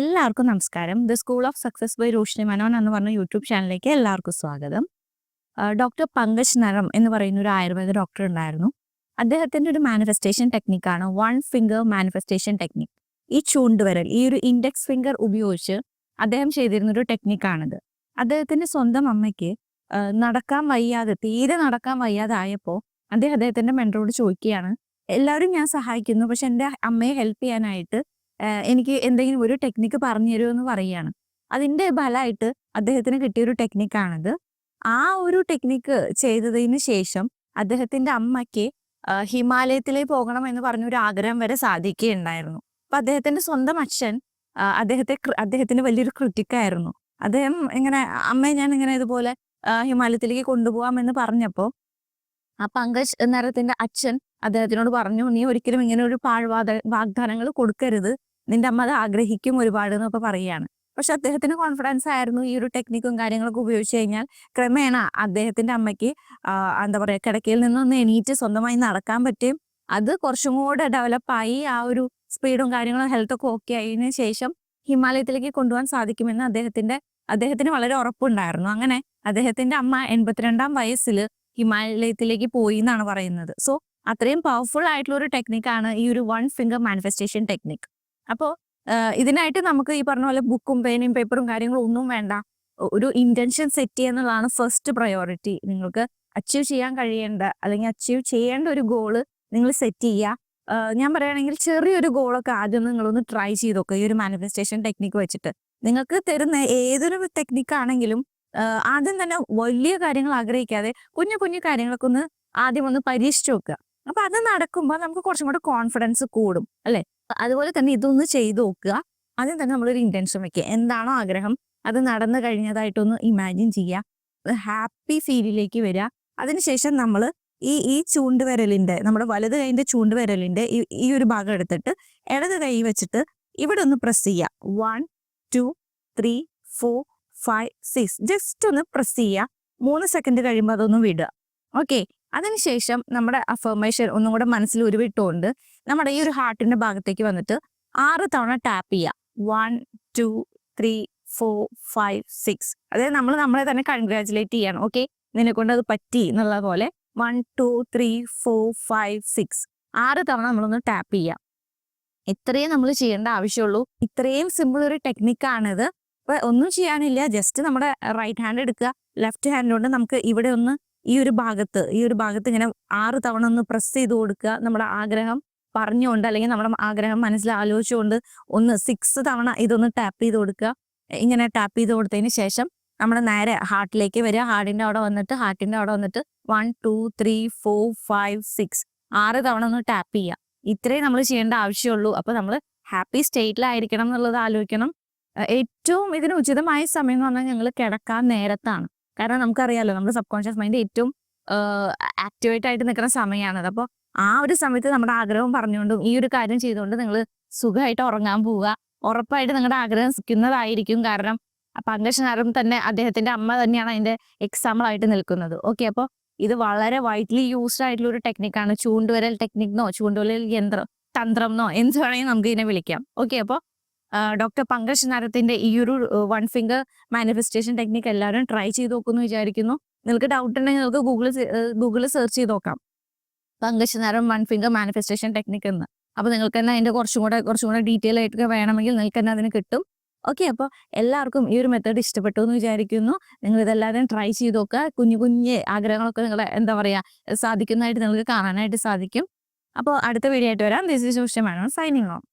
എല്ലാവർക്കും നമസ്കാരം. The school of success by Roshni Menon എന്ന് പറഞ്ഞ യൂട്യൂബ് ചാനലിലേക്ക് എല്ലാവർക്കും സ്വാഗതം. ഡോക്ടർ പങ്കജ് നരം എന്ന് പറയുന്ന ഒരു ആയുർവേദ ഡോക്ടർ ഉണ്ടായിരുന്നു. അദ്ദേഹത്തിന്റെ ഒരു മാനിഫെസ്റ്റേഷൻ ടെക്നിക്കാണ് വൺ ഫിംഗർ മാനിഫെസ്റ്റേഷൻ ടെക്നിക്. ഈ ചൂണ്ടുവിരൽ, ഈ ഒരു ഇൻഡെക്സ് ഫിംഗർ ഉപയോഗിച്ച് അദ്ദേഹം ചെയ്തിരുന്ന ഒരു ടെക്നിക്കാണിത്. അദ്ദേഹത്തിന്റെ സ്വന്തം അമ്മയ്ക്ക് തീരെ നടക്കാൻ വയ്യാതെ ആയപ്പോൾ അദ്ദേഹത്തിന്റെ മെന്ററോട് ചോദിക്കുകയാണ്, എല്ലാവരും ഞാൻ സഹായിക്കുന്നു, പക്ഷെ എൻ്റെ അമ്മയെ ഹെൽപ്പ് ചെയ്യാനായിട്ട് എനിക്ക് എന്തെങ്കിലും ഒരു ടെക്നിക്ക് പറഞ്ഞു തരുമോ എന്ന് പറയുകയാണ്. അതിന്റെ ഫലമായിട്ട് അദ്ദേഹത്തിന് കിട്ടിയൊരു ടെക്നിക്കാണിത്. ആ ഒരു ടെക്നിക്ക് ചെയ്തതിന് ശേഷം അദ്ദേഹത്തിന്റെ അമ്മയ്ക്ക് ഹിമാലയത്തിലേക്ക് പോകണം എന്ന് പറഞ്ഞൊരു ആഗ്രഹം വരെ സാധിക്കുകയുണ്ടായിരുന്നു. അപ്പൊ അദ്ദേഹത്തിന്റെ സ്വന്തം അച്ഛൻ അദ്ദേഹത്തിന് വലിയൊരു ക്രിട്ടിക്കായിരുന്നു. അദ്ദേഹം ഇങ്ങനെ, അമ്മയെ ഞാൻ ഇങ്ങനെ ഇതുപോലെ ഹിമാലയത്തിലേക്ക് കൊണ്ടുപോകാമെന്ന് പറഞ്ഞപ്പോൾ ആ പങ്കജ് നരത്തിന്റെ അച്ഛൻ അദ്ദേഹത്തിനോട് പറഞ്ഞു, നീ ഒരിക്കലും ഇങ്ങനെ ഒരു വാഗ്ദാനങ്ങൾ കൊടുക്കരുത്, നിന്റെ അമ്മ അത് ആഗ്രഹിക്കും ഒരുപാട് എന്നൊക്കെ പറയുകയാണ്. പക്ഷെ അദ്ദേഹത്തിന് കോൺഫിഡൻസ് ആയിരുന്നു, ഈ ഒരു ടെക്നിക്കും കാര്യങ്ങളൊക്കെ ഉപയോഗിച്ച് കഴിഞ്ഞാൽ ക്രമേണ അദ്ദേഹത്തിന്റെ അമ്മയ്ക്ക് എന്താ പറയുക, കിടക്കയിൽ നിന്നൊന്ന് എണീറ്റ് സ്വന്തമായി നടക്കാൻ പറ്റും. അത് കുറച്ചും കൂടെ ഡെവലപ്പായി ആ ഒരു സ്പീഡും കാര്യങ്ങളും ഹെൽത്തൊക്കെ ഓക്കെ ആയതിനു ശേഷം ഹിമാലയത്തിലേക്ക് കൊണ്ടുപോകാൻ സാധിക്കുമെന്ന് അദ്ദേഹത്തിന് വളരെ ഉറപ്പുണ്ടായിരുന്നു. അങ്ങനെ അദ്ദേഹത്തിന്റെ അമ്മ 82-ാം വയസ്സിൽ ഹിമാലയത്തിലേക്ക് പോയി എന്നാണ് പറയുന്നത്. സോ അത്രയും പവർഫുൾ ആയിട്ടുള്ള ഒരു ടെക്നിക്കാണ് ഈ ഒരു വൺ ഫിംഗർ മാനിഫെസ്റ്റേഷൻ ടെക്നിക്. അപ്പോൾ ഇതിനായിട്ട് നമുക്ക് ഈ പറഞ്ഞ പോലെ ബുക്കും പേനയും പേപ്പറും കാര്യങ്ങളും ഒന്നും വേണ്ട. ഒരു ഇന്റൻഷൻ സെറ്റ് ചെയ്യുക എന്നുള്ളതാണ് ഫസ്റ്റ് പ്രയോറിറ്റി. നിങ്ങൾക്ക് അച്ചീവ് ചെയ്യാൻ കഴിയേണ്ട അല്ലെങ്കിൽ അച്ചീവ് ചെയ്യേണ്ട ഒരു ഗോള് നിങ്ങൾ സെറ്റ് ചെയ്യുക. ഞാൻ പറയുകയാണെങ്കിൽ ചെറിയൊരു ഗോളൊക്കെ ആദ്യം നിങ്ങളൊന്ന് ട്രൈ ചെയ്ത് നോക്കുക. ഈ ഒരു മാനിഫെസ്റ്റേഷൻ ടെക്നിക്ക് വെച്ചിട്ട് നിങ്ങൾക്ക് തരുന്ന ഏതൊരു ടെക്നിക്കാണെങ്കിലും ആദ്യം തന്നെ വലിയ കാര്യങ്ങൾ ആഗ്രഹിക്കാതെ കുഞ്ഞു കുഞ്ഞു കാര്യങ്ങളൊക്കെ ആദ്യം ഒന്ന് പരീക്ഷിച്ചു നോക്കുക. അപ്പൊ അത് നടക്കുമ്പോൾ നമുക്ക് കുറച്ചും കൂടെ കോൺഫിഡൻസ് കൂടും, അല്ലെ? അതുപോലെ തന്നെ ഇതൊന്ന് ചെയ്തു നോക്കുക. ആദ്യം തന്നെ നമ്മളൊരു ഇന്റൻഷൻ വെക്കുക. എന്താണോ ആഗ്രഹം അത് നടന്നു കഴിഞ്ഞതായിട്ടൊന്ന് ഇമാജിൻ ചെയ്യുക. ഹാപ്പി ഫീലിലേക്ക് വരിക. അതിനുശേഷം നമ്മൾ ഈ ചൂണ്ടുവിരലിന്റെ, നമ്മുടെ വലത് കൈന്റെ ചൂണ്ടുവിരലിന്റെ ഈ ഒരു ഭാഗം എടുത്തിട്ട് ഇടത് കൈ വെച്ചിട്ട് ഇവിടെ ഒന്ന് പ്രസ് ചെയ്യുക. 1 2 3 4 5 6 ജസ്റ്റ് ഒന്ന് പ്രസ് ചെയ്യുക. 3 സെക്കൻഡ് കഴിയുമ്പോൾ അതൊന്ന് വിടുക. ഓക്കെ. അതിനുശേഷം നമ്മുടെ അഫർമേഷൻ ഒന്നും കൂടെ മനസ്സിൽ ഉരുവിട്ടുകൊണ്ട് നമ്മുടെ ഈ ഒരു ഹാർട്ടിന്റെ ഭാഗത്തേക്ക് വന്നിട്ട് 6 തവണ ടാപ്പ് ചെയ്യുക. 1 2 3 4 5 6. അതായത് നമ്മൾ നമ്മളെ തന്നെ കൺഗ്രാജുലേറ്റ് ചെയ്യണം. ഓക്കെ, നിന്നെ കൊണ്ട് അത് പറ്റി എന്നുള്ള പോലെ 1 2 3 4 5 6 6 തവണ നമ്മളൊന്ന് ടാപ്പ് ചെയ്യാം. ഇത്രയും നമ്മൾ ചെയ്യേണ്ട ആവശ്യമുള്ളൂ. ഇത്രയും സിമ്പിൾ ഒരു ടെക്നിക്കാണിത്. അപ്പൊ ഒന്നും ചെയ്യാനില്ല, ജസ്റ്റ് നമ്മുടെ റൈറ്റ് ഹാൻഡ് എടുക്കുക, ലെഫ്റ്റ് ഹാൻഡ് കൊണ്ട് നമുക്ക് ഇവിടെ ഒന്ന് ഈ ഒരു ഭാഗത്ത് ഇങ്ങനെ 6 തവണ ഒന്ന് പ്രസ് ചെയ്ത് കൊടുക്കുക. നമ്മുടെ ആഗ്രഹം പറഞ്ഞുകൊണ്ട് അല്ലെങ്കിൽ നമ്മുടെ ആഗ്രഹം മനസ്സിൽ ആലോചിച്ചുകൊണ്ട് ഒന്ന് 6 തവണ ഇതൊന്ന് ടാപ്പ് ചെയ്ത് കൊടുക്കുക. ഇങ്ങനെ ടാപ്പ് ചെയ്ത് കൊടുത്തതിന് ശേഷം നമ്മുടെ നേരെ ഹാർട്ടിലേക്ക് വരിക. ഹാർട്ടിന്റെ അവിടെ വന്നിട്ട് 1 2 3 4 5 6 6 തവണ ഒന്ന് ടാപ്പ് ചെയ്യുക. ഇത്രയും നമ്മൾ ചെയ്യേണ്ട ആവശ്യമുള്ളൂ. അപ്പൊ നമ്മൾ ഹാപ്പി സ്റ്റേറ്റിലായിരിക്കണം എന്നുള്ളത് ആലോചിക്കണം. ഏറ്റവും ഇതിന് ഉചിതമായ സമയം എന്ന് പറഞ്ഞാൽ ഞങ്ങൾ കിടക്കാൻ നേരത്താണ്. കാരണം നമുക്കറിയാലോ, നമ്മുടെ സബ് കോൺഷ്യസ് മൈൻഡ് ഏറ്റവും ആക്ടിവേറ്റ് ആയിട്ട് നിൽക്കുന്ന സമയമാണത്. അപ്പോൾ ആ ഒരു സമയത്ത് നമ്മുടെ ആഗ്രഹം പറഞ്ഞുകൊണ്ടും ഈ ഒരു കാര്യം ചെയ്തുകൊണ്ട് നിങ്ങൾ സുഖമായിട്ട് ഉറങ്ങാൻ പോവുക. ഉറപ്പായിട്ട് നിങ്ങളുടെ ആഗ്രഹം സിക്കുന്നതായിരിക്കും. കാരണം പങ്കജ് നരം തന്നെ, അദ്ദേഹത്തിന്റെ അമ്മ തന്നെയാണ് അതിന്റെ എക്സാമ്പിൾ ആയിട്ട് നിൽക്കുന്നത്. ഓക്കെ, അപ്പോൾ ഇത് വളരെ വൈഡ്ലി യൂസ്ഡ് ആയിട്ടുള്ള ഒരു ടെക്നിക്കാണ്. ചൂണ്ടുവിരൽ ടെക്നിക്നോ ചൂണ്ടുവിരൽ തന്ത്രം എന്നോ എന്ത് വേണമെങ്കിൽ നമുക്ക് ഇതിനെ വിളിക്കാം. ഓക്കെ, അപ്പോൾ ഡോക്ടർ പങ്കജ് നരത്തിന്റെ ഈ ഒരു വൺ ഫിംഗർ മാനിഫെസ്റ്റേഷൻ ടെക്നിക്ക് എല്ലാവരും ട്രൈ ചെയ്ത് നോക്കുമെന്ന് വിചാരിക്കുന്നു. നിങ്ങൾക്ക് ഡൗട്ട് ഉണ്ടെങ്കിൽ നിങ്ങൾക്ക് ഗൂഗിളിൽ സെർച്ച് ചെയ്ത് നോക്കാം, Pankaj Naram one finger manifestation technique എന്ന്. അപ്പൊ നിങ്ങൾക്ക് തന്നെ അതിന്റെ കുറച്ചും കൂടെ ഡീറ്റെയിൽ ആയിട്ട് വേണമെങ്കിൽ നിങ്ങൾക്ക് തന്നെ അതിന് കിട്ടും. ഓക്കെ, അപ്പോൾ എല്ലാവർക്കും ഈ ഒരു മെത്തേഡ് ഇഷ്ടപ്പെട്ടു എന്ന് വിചാരിക്കുന്നു. നിങ്ങൾ ഇതെല്ലാവരും ട്രൈ ചെയ്ത് നോക്കുക. കുഞ്ഞു ആഗ്രഹങ്ങളൊക്കെ നിങ്ങളെ എന്താ പറയാ സാധിക്കുന്നതായിട്ട് നിങ്ങൾക്ക് കാണാനായിട്ട് സാധിക്കും. അപ്പോൾ അടുത്ത വീഡിയോ ആയിട്ട് വരാം. This is Roshni Menon signing off.